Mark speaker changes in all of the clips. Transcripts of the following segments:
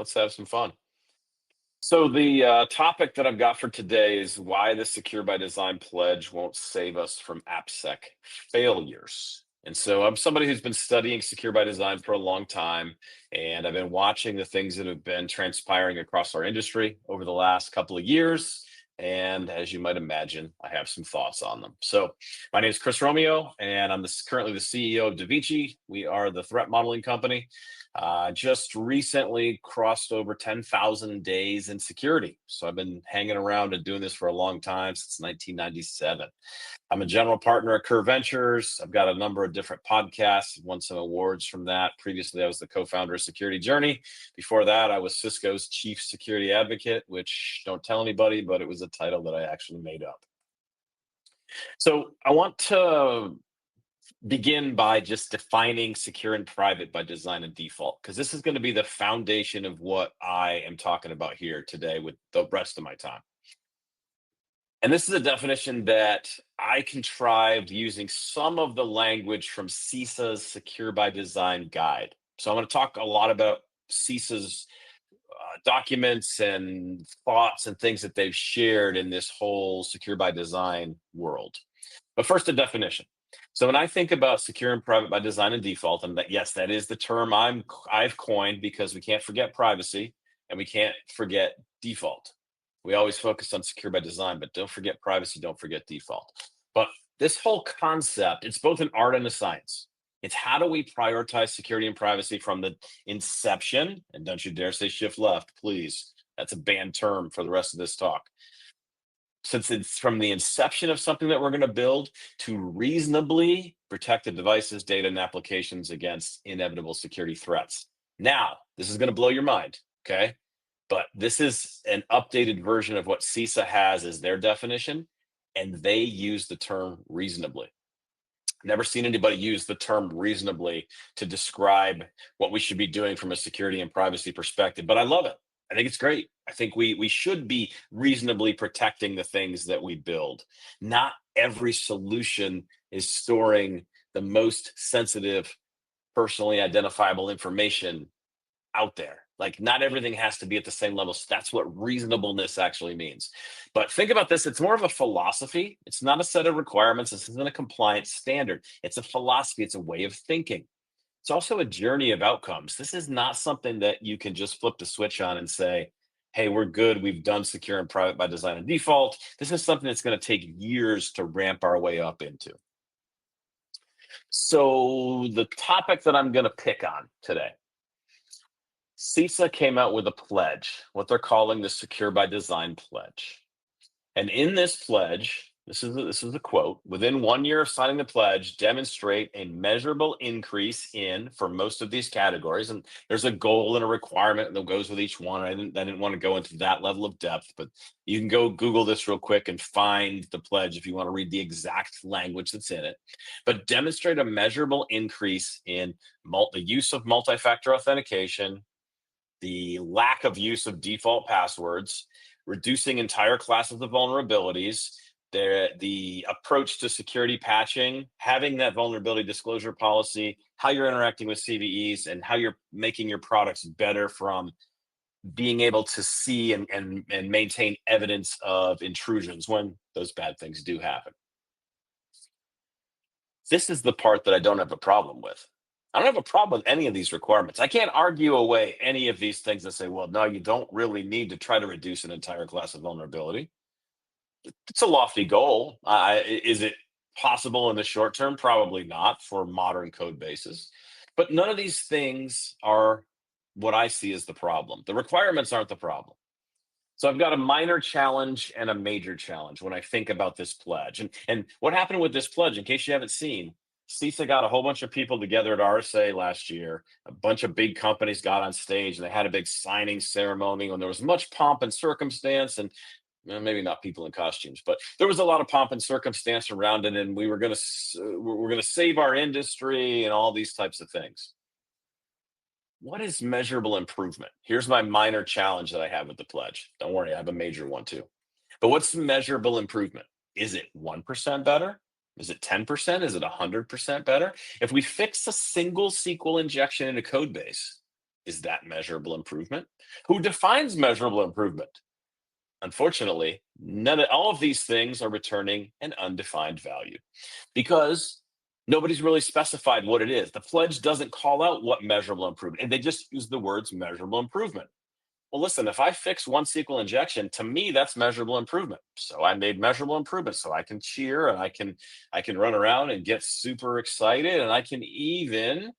Speaker 1: Let's have some fun. So the topic that I've got for today is why the Secure by Design pledge won't save us from AppSec failures. And so I'm somebody who's been studying Secure by Design for a long time, and I've been watching the things that have been transpiring across our industry over the last couple of years. And as you might imagine, I have some thoughts on them. So my name is Chris Romeo, and I'm currently the CEO of Devici. We are the threat modeling company. Just recently crossed over 10,000 days in security. So I've been hanging around and doing this for a long time, since 1997. I'm a general partner at Kerr Ventures. I've got a number of different podcasts, won some awards from that. Previously, I was the co-founder of Security Journey. Before that, I was Cisco's chief security advocate, which don't tell anybody, but it was a title that I actually made up. So I want to begin by just defining secure and private by design and default, because this is going to be the foundation of what I am talking about here today with the rest of my time. And this is a definition that I contrived using some of the language from CISA's Secure by Design guide. So I'm going to talk a lot about CISA's documents and thoughts and things that they've shared in this whole Secure by Design world. But first, a definition. So when I think about secure and private by design and default, and that, yes, that is the term I've coined, because we can't forget privacy and we can't forget default. We always focus on secure by design, but don't forget privacy, don't forget default. But this whole concept, it's both an art and a science. It's how do we prioritize security and privacy from the inception, and don't you dare say shift left, please. That's a banned term for the rest of this talk. Since it's from the inception of something that we're going to build to reasonably protect the devices, data, and applications against inevitable security threats. Now, this is going to blow your mind, okay? But this is an updated version of what CISA has as their definition, and they use the term reasonably. Never seen anybody use the term reasonably to describe what we should be doing from a security and privacy perspective, but I love it. I think it's great. I think we should be reasonably protecting the things that we build. Not every solution is storing the most sensitive, personally identifiable information out there. Like, not everything has to be at the same level. So that's what reasonableness actually means. But think about this, it's more of a philosophy. It's not a set of requirements. This isn't a compliance standard. It's a philosophy. It's a way of thinking. It's also a journey of outcomes. This is not something that you can just flip the switch on and say, hey, we're good. We've done secure and private by design and default. This is something that's going to take years to ramp our way up into. So the topic that I'm going to pick on today, CISA came out with a pledge, what they're calling the Secure by Design pledge. And in this pledge, this is a quote: within 1 year of signing the pledge, demonstrate a measurable increase in, for most of these categories, and there's a goal and a requirement that goes with each one. I didn't want to go into that level of depth, but you can go Google this real quick and find the pledge if you want to read the exact language that's in it. But demonstrate a measurable increase in the use of multi-factor authentication, the lack of use of default passwords, reducing entire classes of vulnerabilities, the approach to security patching, having that vulnerability disclosure policy, how you're interacting with CVEs, and how you're making your products better from being able to see and maintain evidence of intrusions when those bad things do happen. This is the part that I don't have a problem with. I don't have a problem with any of these requirements. I can't argue away any of these things and say, well, no, you don't really need to try to reduce an entire class of vulnerability. It's a lofty goal. Is it possible in the short term? Probably not for modern code bases. But none of these things are what I see as the problem. The requirements aren't the problem. So I've got a minor challenge and a major challenge when I think about this pledge. And what happened with this pledge, in case you haven't seen, CISA got a whole bunch of people together at RSA last year. A bunch of big companies got on stage and they had a big signing ceremony, and there was much pomp and circumstance, and maybe not people in costumes, but there was a lot of pomp and circumstance around it, and we're going to save our industry and all these types of things. What is measurable improvement? Here's my minor challenge that I have with the pledge. Don't worry, I have a major one too. But what's measurable improvement? Is it 1% better? Is it 10%? Is it 100% better? If we fix a single SQL injection in a code base, Is that measurable improvement? Who defines measurable improvement? Unfortunately, all of these things are returning an undefined value because nobody's really specified what it is. The pledge doesn't call out what measurable improvement, and they just use the words measurable improvement. Well, listen, if I fix one SQL injection, to me that's measurable improvement. So I made measurable improvement. So I can cheer and I can run around and get super excited, and I can even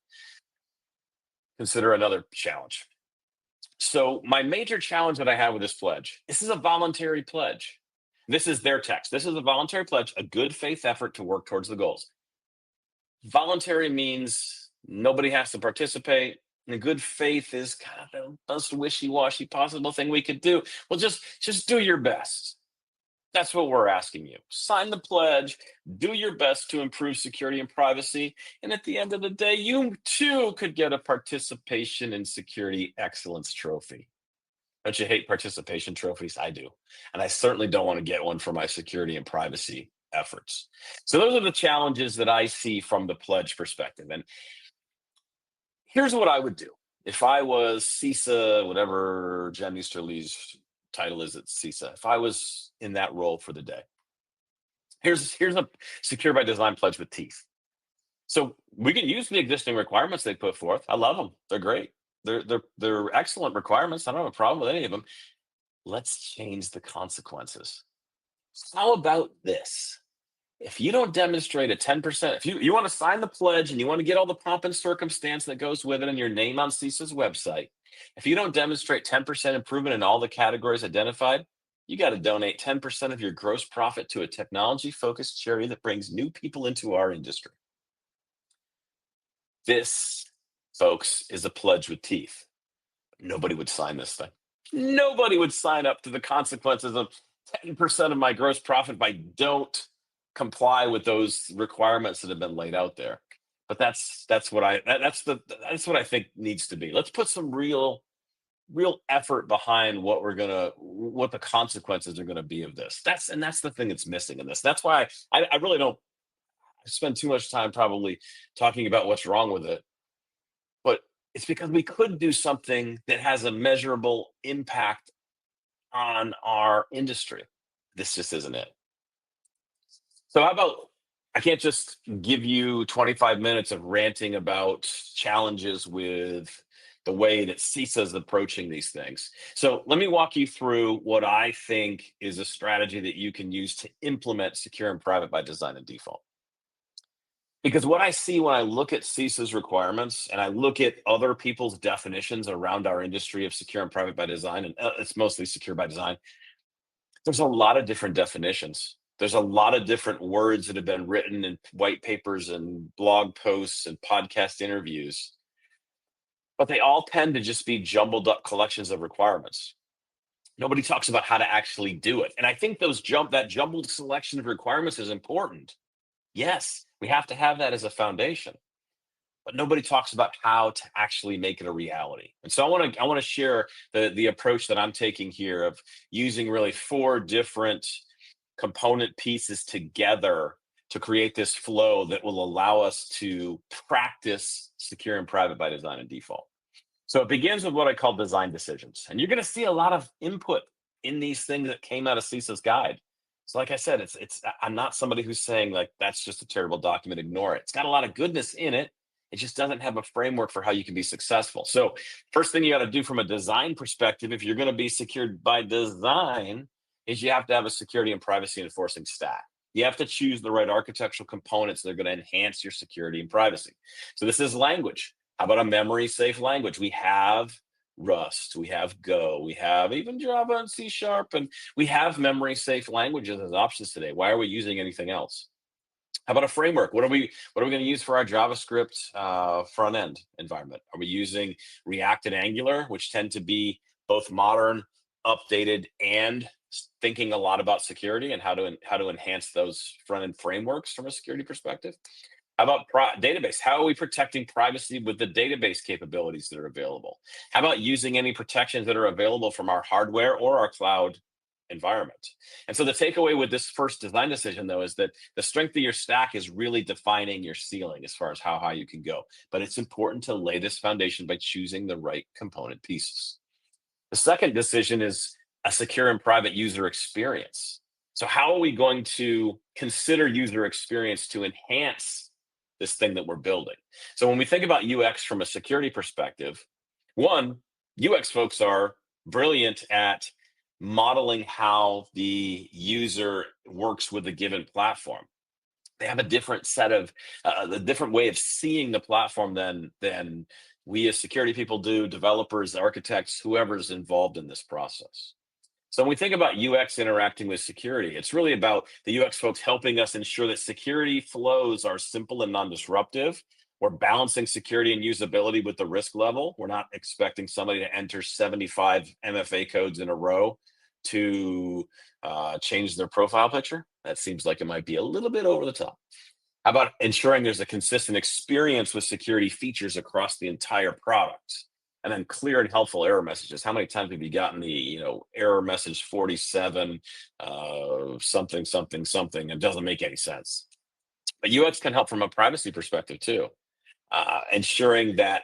Speaker 1: consider another challenge. So my major challenge that I have with this pledge, this is a voluntary pledge. This is their text. This is a voluntary pledge, a good faith effort to work towards the goals. Voluntary means nobody has to participate. And good faith is kind of the most wishy-washy possible thing we could do. Well, just do your best. That's what we're asking you. Sign the pledge, do your best to improve security and privacy. And at the end of the day, you too could get a participation in security excellence trophy. Don't you hate participation trophies? I do. And I certainly don't want to get one for my security and privacy efforts. So those are the challenges that I see from the pledge perspective. And here's what I would do if I was CISA, whatever Jen Easterly's title is at CISA, if I was in that role for the day. Here's a secure by design pledge with teeth. So we can use the existing requirements they put forth. I love them. They're great. They're excellent requirements. I don't have a problem with any of them. Let's change the consequences. How about this? If you don't demonstrate a 10%, if you want to sign the pledge and you want to get all the pomp and circumstance that goes with it and your name on CISA's website, if you don't demonstrate 10% improvement in all the categories identified, you got to donate 10% of your gross profit to a technology focused charity that brings new people into our industry. This, folks, is a pledge with teeth. Nobody would sign this thing. Nobody would sign up to the consequences of 10% of my gross profit if I don't comply with those requirements that have been laid out there. But that's what I think needs to be. Let's put some real effort behind what the consequences are gonna be of this. That's the thing that's missing in this. That's why I really don't spend too much time probably talking about what's wrong with it, but it's because we could do something that has a measurable impact on our industry. This just isn't it. So how about I can't just give you 25 minutes of ranting about challenges with the way that CISA is approaching these things. So let me walk you through what I think is a strategy that you can use to implement secure and private by design and default. Because what I see when I look at CISA's requirements and I look at other people's definitions around our industry of secure and private by design, and it's mostly secure by design, there's a lot of different definitions. There's a lot of different words that have been written in white papers and blog posts and podcast interviews, but they all tend to just be jumbled up collections of requirements. Nobody talks about how to actually do it. And I think that jumbled selection of requirements is important. Yes, we have to have that as a foundation, but nobody talks about how to actually make it a reality. And so I want to share the approach that I'm taking here of using really four different component pieces together to create this flow that will allow us to practice secure and private by design and default. So it begins with what I call design decisions. And you're going to see a lot of input in these things that came out of CISA's guide. So like I said, I'm not somebody who's saying like that's just a terrible document, ignore it. It's got a lot of goodness in it. It just doesn't have a framework for how you can be successful. So first thing you got to do from a design perspective, if you're going to be secured by design, is you have to have a security and privacy enforcing stack. You have to choose the right architectural components that are going to enhance your security and privacy. So this is language. How about a memory safe language? We have Rust, we have Go, we have even Java and C Sharp, and we have memory safe languages as options today. Why are we using anything else? How about a framework? What are we going to use for our JavaScript front end environment? Are we using React and Angular, which tend to be both modern, updated, and thinking a lot about security and how to enhance those front end frameworks from a security perspective? How about database? How are we protecting privacy with the database capabilities that are available? How about using any protections that are available from our hardware or our cloud environment. And so the takeaway with this first design decision, though, is that the strength of your stack is really defining your ceiling as far as how high you can go. But it's important to lay this foundation by choosing the right component pieces. The second decision is a secure and private user experience. So, how are we going to consider user experience to enhance this thing that we're building? So, when we think about UX from a security perspective, one, UX folks are brilliant at modeling how the user works with a given platform. They have a different set of a different way of seeing the platform than we as security people do, developers, architects, whoever's involved in this process. So when we think about UX interacting with security, it's really about the UX folks helping us ensure that security flows are simple and non-disruptive. We're balancing security and usability with the risk level. We're not expecting somebody to enter 75 MFA codes in a row to change their profile picture. That seems like it might be a little bit over the top. How about ensuring there's a consistent experience with security features across the entire product? And then clear and helpful error messages. How many times have you gotten the, error message 47, something, something, something? It doesn't make any sense. But UX can help from a privacy perspective too, ensuring that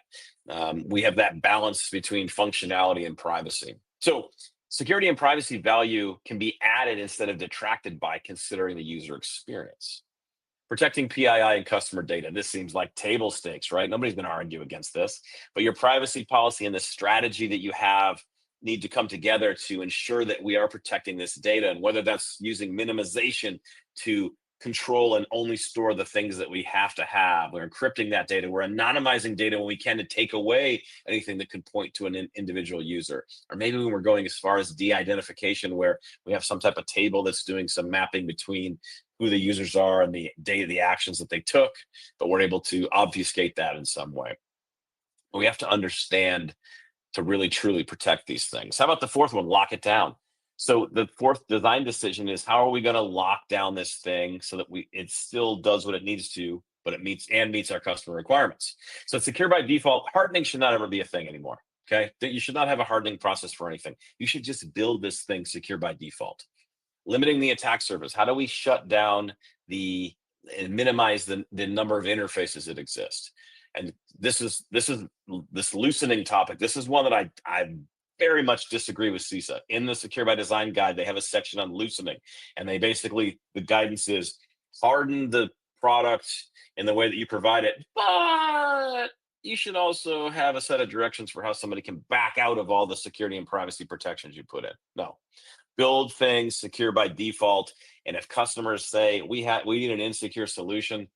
Speaker 1: we have that balance between functionality and privacy. So security and privacy value can be added instead of detracted by considering the user experience. Protecting PII and customer data. This seems like table stakes, right? Nobody's going to argue against this. But your privacy policy and the strategy that you have need to come together to ensure that we are protecting this data. And whether that's using minimization to control and only store the things that we have to have, we're encrypting that data, we're anonymizing data when we can to take away anything that could point to an individual user. Or maybe when we're going as far as de-identification, where we have some type of table that's doing some mapping between who the users are and the data, the actions that they took, but we're able to obfuscate that in some way. We have to understand to really truly protect these things. How about the fourth one? Lock it down. So the fourth design decision is, how are we going to lock down this thing so that it still does what it needs to, but it meets our customer requirements. So secure by default. Hardening should not ever be a thing anymore. Okay, you should not have a hardening process for anything. You should just build this thing secure by default. Limiting the attack surface. How do we shut down and minimize the number of interfaces that exist? And this loosening topic. This is one that I very much disagree with CISA. In the Secure by Design guide, they have a section on loosening, and the guidance is harden the product in the way that you provide it, but you should also have a set of directions for how somebody can back out of all the security and privacy protections you put in. No, build things secure by default. And if customers say we need an insecure solution,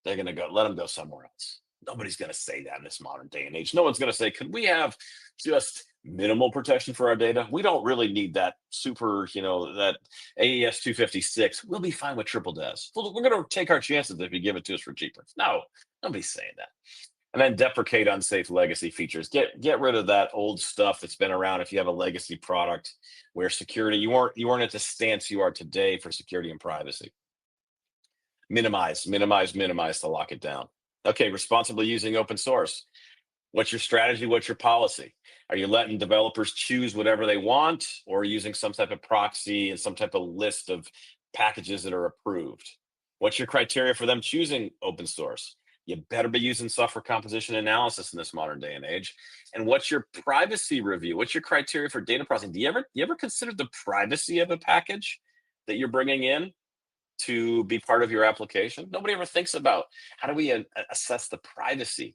Speaker 1: they're going to let them go somewhere else. Nobody's going to say that in this modern day and age. No one's going to say, could we have just minimal protection for our data? We don't really need that that AES 256. We'll be fine with triple DES. We're going to take our chances if you give it to us for cheaper. No, nobody's saying that. And then deprecate unsafe legacy features. Get rid of that old stuff that's been around. If you have a legacy product where security, you weren't at the stance you are today for security and privacy. Minimize to lock it down. Okay, responsibly using open source. What's your strategy? What's your policy? Are you letting developers choose whatever they want, or using some type of proxy and some type of list of packages that are approved? What's your criteria for them choosing open source? You better be using software composition analysis in this modern day and age. And what's your privacy review? What's your criteria for data processing? Do you ever consider the privacy of a package that you're bringing in to be part of your application? Nobody ever thinks about, how do we assess the privacy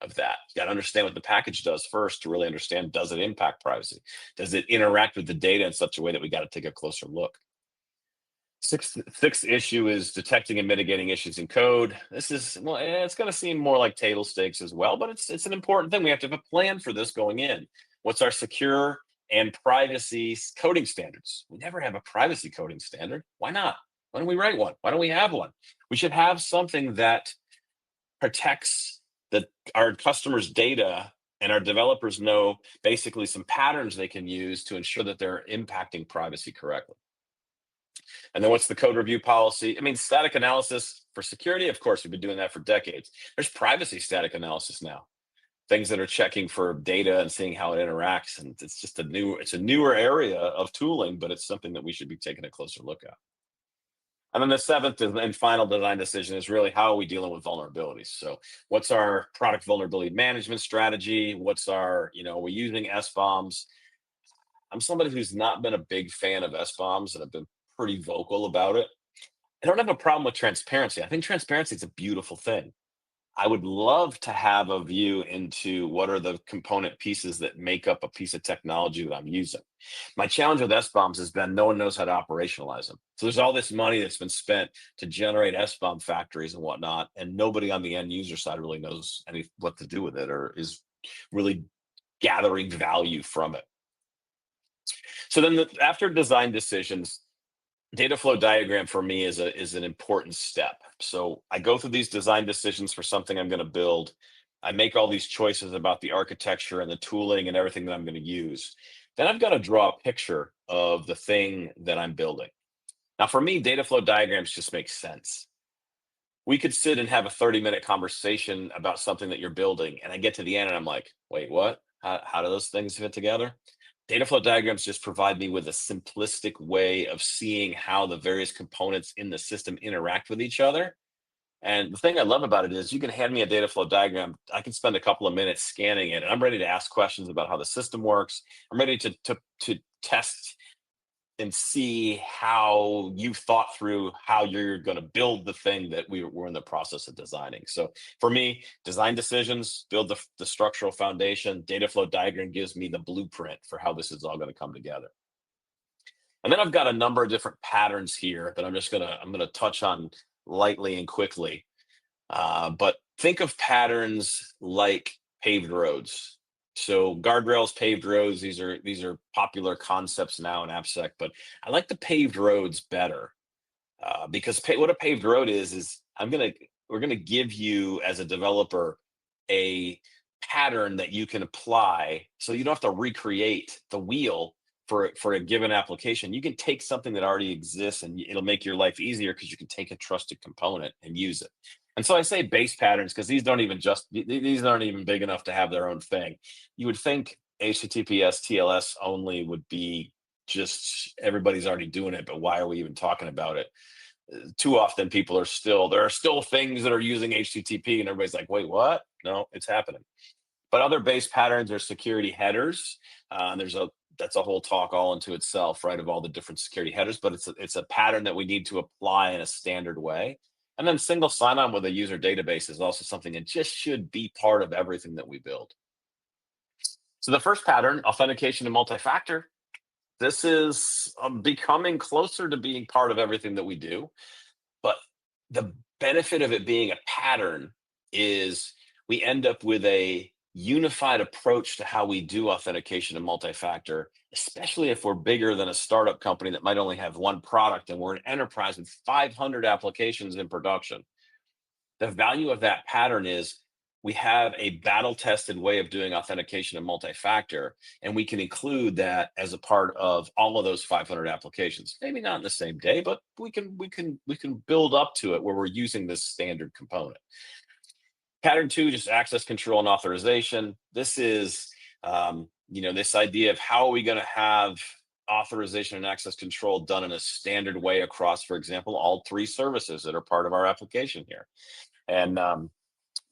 Speaker 1: of that? You got to understand what the package does first to really understand, does it impact privacy? Does it interact with the data in such a way that we got to take a closer look? Sixth issue is detecting and mitigating issues in code. This is, well, it's going to seem more like table stakes as well, but it's an important thing. We have to have a plan for this going in. What's our secure and privacy coding standards? We never have a privacy coding standard. Why not? Why don't we write one? Why don't we have one? We should have something that protects our customers' data, and our developers know basically some patterns they can use to ensure that they're impacting privacy correctly. And then what's the code review policy? I mean, static analysis for security, of course, we've been doing that for decades. There's privacy static analysis now. things that are checking for data and seeing how it interacts. And it's a newer area of tooling, but it's something that we should be taking a closer look at. And then the seventh and final design decision is really how are we dealing with vulnerabilities? So what's our product vulnerability management strategy? What's our, are we using S-bombs? I'm somebody who's not been a big fan of S-bombs, and I've been pretty vocal about it. I don't have a problem with transparency. I think transparency is a beautiful thing. I would love to have a view into what are the component pieces that make up a piece of technology that I'm using. My challenge with S-bombs has been no one knows how to operationalize them. So there's all this money that's been spent to generate S-bomb factories and whatnot, and nobody on the end user side really knows what to do with it or is really gathering value from it. So then after design decisions, data flow diagram for me is an important step. So I go through these design decisions for something I'm going to build. I make all these choices about the architecture and the tooling and everything that I'm going to use. Then I've got to draw a picture of the thing that I'm building. Now, for me, data flow diagrams just make sense. We could sit and have a 30-minute conversation about something that you're building, and I get to the end and I'm like, wait, what? How do those things fit together? Data flow diagrams just provide me with a simplistic way of seeing how the various components in the system interact with each other. And the thing I love about it is you can hand me a data flow diagram. I can spend a couple of minutes scanning it, and I'm ready to ask questions about how the system works. I'm ready to test and see how you've thought through how you're going to build the thing that we're in the process of designing. So for me, design decisions, build the structural foundation, data flow diagram gives me the blueprint for how this is all going to come together. And then I've got a number of different patterns here that I'm gonna touch on lightly and quickly. But think of patterns like paved roads. So guardrails, paved roads, these are popular concepts now in AppSec, but I like the paved roads better because what a paved road is we're gonna give you as a developer a pattern that you can apply, so you don't have to recreate the wheel for a given application. You can take something that already exists, and it'll make your life easier because you can take a trusted component and use it. And so I say base patterns because these aren't even big enough to have their own thing. You would think HTTPS TLS only would be just everybody's already doing it, but why are we even talking about it? Too often there are still things that are using HTTP and everybody's like, wait, what? No, it's happening. But other base patterns are security headers. That's a whole talk all into itself, right? Of all the different security headers, but it's a pattern that we need to apply in a standard way. And then single sign-on with a user database is also something that just should be part of everything that we build. So the first pattern, authentication and multi-factor, this is becoming closer to being part of everything that we do. But the benefit of it being a pattern is we end up with a unified approach to how we do authentication and multi-factor, especially if we're bigger than a startup company that might only have one product and we're an enterprise with 500 applications in production. The value of that pattern is we have a battle tested way of doing authentication and multi-factor, and we can include that as a part of all of those 500 applications. Maybe not in the same day, but we can build up to it where we're using this standard component. Pattern two, just access control and authorization. This is this idea of how are we going to have authorization and access control done in a standard way across, for example, all three services that are part of our application here. And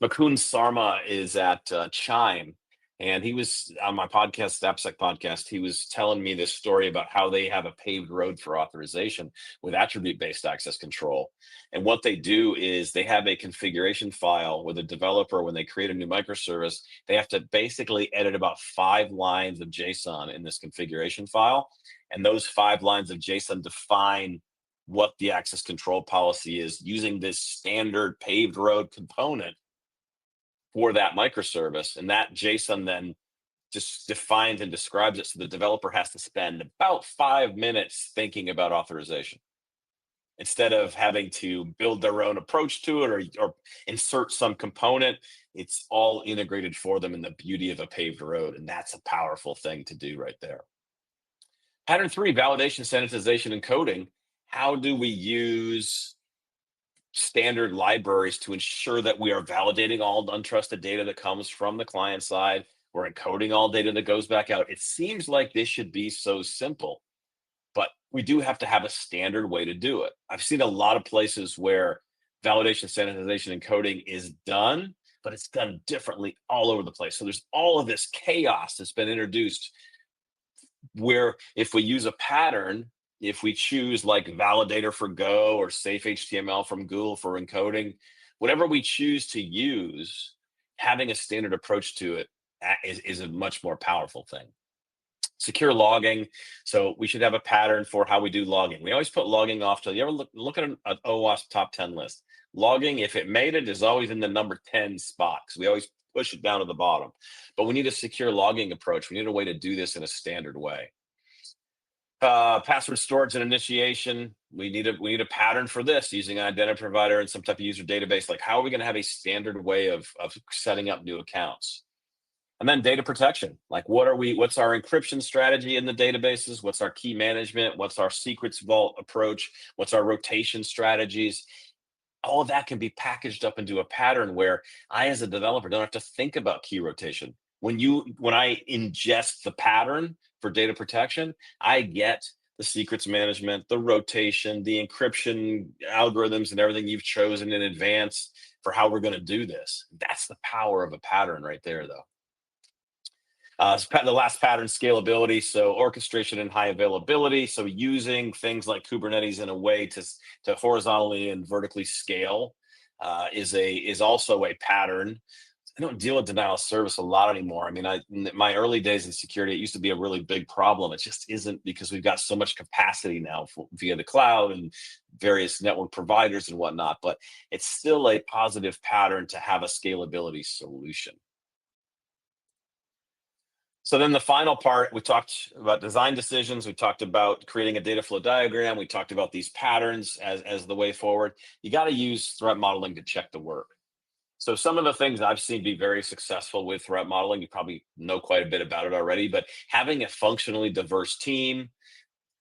Speaker 1: Mukund Sarma is at Chime, and he was on my podcast, the AppSec podcast. He was telling me this story about how they have a paved road for authorization with attribute-based access control. And what they do is they have a configuration file with a developer. When they create a new microservice, they have to basically edit about 5 lines of JSON in this configuration file. And those 5 lines of JSON define what the access control policy is using this standard paved road component for that microservice. And that JSON then just defines and describes it. So the developer has to spend about 5 minutes thinking about authorization instead of having to build their own approach to it or insert some component. It's all integrated for them in the beauty of a paved road. And that's a powerful thing to do right there. Pattern three, validation, sanitization, and coding. How do we use standard libraries to ensure that we are validating all untrusted data that comes from the client side. We're encoding all data that goes back out. It seems like this should be so simple, but we do have to have a standard way to do it. I've seen a lot of places where validation, sanitization, and coding is done, but it's done differently all over the place. So there's all of this chaos that's been introduced where if we use a pattern, if we choose like validator for Go or safe HTML from Google for encoding, whatever we choose to use, having a standard approach to it is a much more powerful thing. Secure logging. So we should have a pattern for how we do logging. We always put logging off till you ever look at an OWASP top 10 list. Logging, if it made it, is always in the number 10 spot because we always push it down to the bottom. But we need a secure logging approach. We need a way to do this in a standard way. Password storage and initiation. We need a pattern for this using an identity provider and some type of user database. Like, how are we going to have a standard way of setting up new accounts? And then data protection. Like, what's our encryption strategy in the databases? What's our key management? What's our secrets vault approach? What's our rotation strategies? All of that can be packaged up into a pattern where I, as a developer, don't have to think about key rotation. When I ingest the pattern for data protection, I get the secrets management, the rotation, the encryption algorithms, and everything you've chosen in advance for how we're going to do this. That's the power of a pattern right there, though. The last pattern, scalability. So orchestration and high availability. So using things like Kubernetes in a way to horizontally and vertically scale is also a pattern. I don't deal with denial of service a lot anymore. I mean, in my early days in security, it used to be a really big problem. It just isn't, because we've got so much capacity now via the cloud and various network providers and whatnot. But it's still a positive pattern to have a scalability solution. So then the final part, we talked about design decisions. We talked about creating a data flow diagram. We talked about these patterns as the way forward. You got to use threat modeling to check the work. So some of the things I've seen be very successful with threat modeling, you probably know quite a bit about it already, but having a functionally diverse team,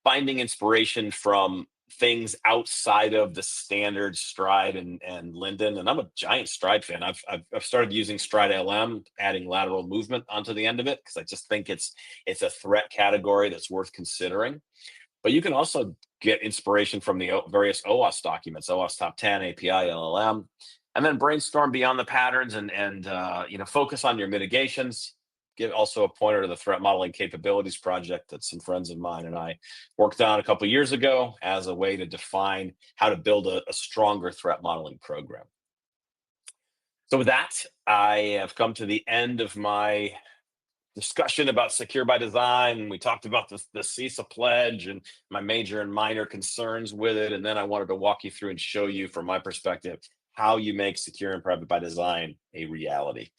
Speaker 1: finding inspiration from things outside of the standard Stride and Linden. And I'm a giant Stride fan. I've started using Stride LM, adding lateral movement onto the end of it because I just think it's a threat category that's worth considering. But you can also get inspiration from the various OWASP documents, OWASP Top 10, API, LLM, and then brainstorm beyond the patterns and focus on your mitigations. Give also a pointer to the threat modeling capabilities project that some friends of mine and I worked on a couple of years ago as a way to define how to build a stronger threat modeling program. So with that, I have come to the end of my discussion about secure by design. We talked about the CISA pledge and my major and minor concerns with it. And then I wanted to walk you through and show you from my perspective how you make secure and private by design a reality.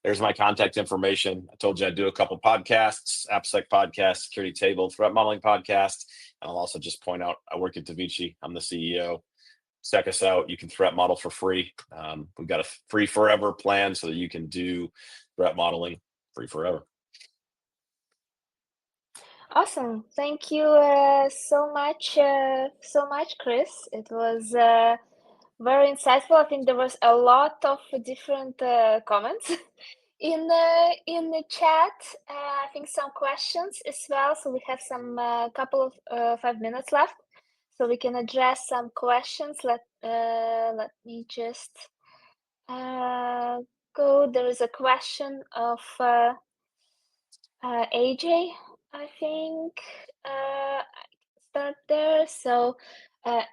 Speaker 1: There's my contact information. I told you I'd do a couple podcasts, AppSec podcast, security table, threat modeling podcast. And I'll also just point out, I work at Devici. I'm the CEO. Check us out. You can threat model for free. We've got a free forever plan so that you can do threat modeling free forever.
Speaker 2: Awesome. Thank you so much, Chris. It was very insightful. I think there was a lot of different comments in the chat. I think some questions as well. So we have some couple of 5 minutes left, so we can address some questions. Let me just go. There is a question of AJ, I think. Start there. So,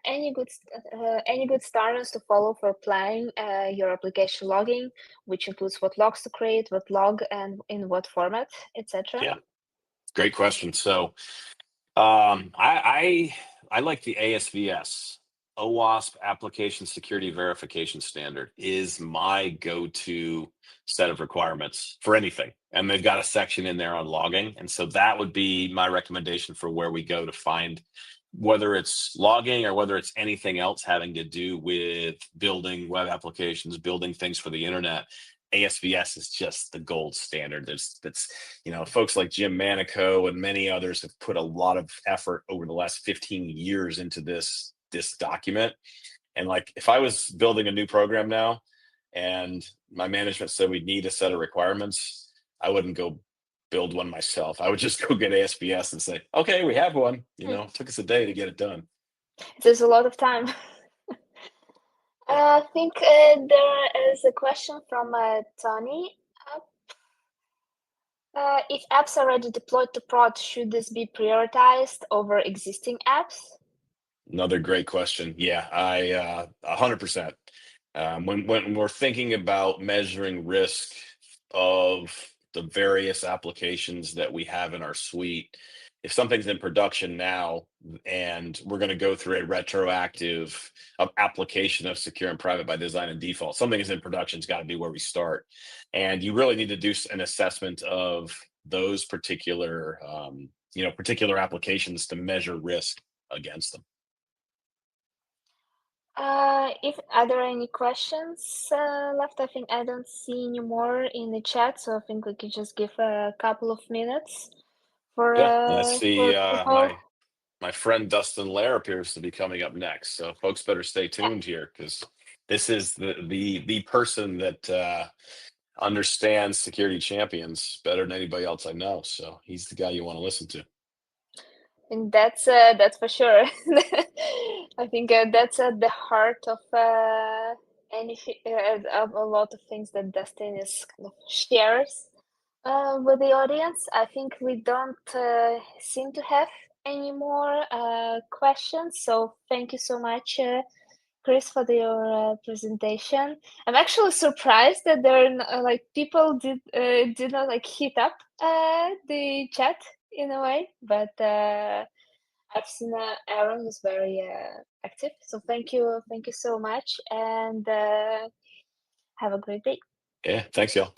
Speaker 2: any good starters to follow for planning your application logging, which includes what logs to create, what log, and in what format, etc.
Speaker 1: Yeah, great question. So, I like the ASVS. OWASP Application Security Verification Standard is my go-to set of requirements for anything. And they've got a section in there on logging. And so that would be my recommendation for where we go to find, whether it's logging or whether it's anything else having to do with building web applications, building things for the internet. ASVS is just the gold standard. That's folks like Jim Manico and many others have put a lot of effort over the last 15 years into this document. And like, if I was building a new program now and my management said we need a set of requirements, I wouldn't go build one myself. I would just go get ASPS and say, okay, we have one. It took us a day to get it done.
Speaker 2: There's a lot of time. I think there is a question from Tony. If apps are already deployed to prod, should this be prioritized over existing apps?
Speaker 1: Another great question. Yeah, 100%. When we're thinking about measuring risk of the various applications that we have in our suite, if something's in production now and we're going to go through a retroactive application of secure and private by design and default, something is in production, it's got to be where we start. And you really need to do an assessment of those particular particular applications to measure risk against them.
Speaker 2: Are there any questions left? I think I don't see any more in the chat, so I think we could just give a couple of minutes for
Speaker 1: And I see
Speaker 2: people.
Speaker 1: my friend Dustin Lair appears to be coming up next, so folks better stay tuned here, because this is the person that understands security champions better than anybody else I know. So he's the guy you want to listen to.
Speaker 2: And that's for sure. I think that's at the heart of of a lot of things that Dustin is kind of shares with the audience. I think we don't seem to have any more questions. So thank you so much, Chris, for your presentation. I'm actually surprised that there are like people did not like hit up the chat in a way, but I've seen Aaron is very active. So thank you so much, and have a great day.
Speaker 1: Yeah, thanks, y'all.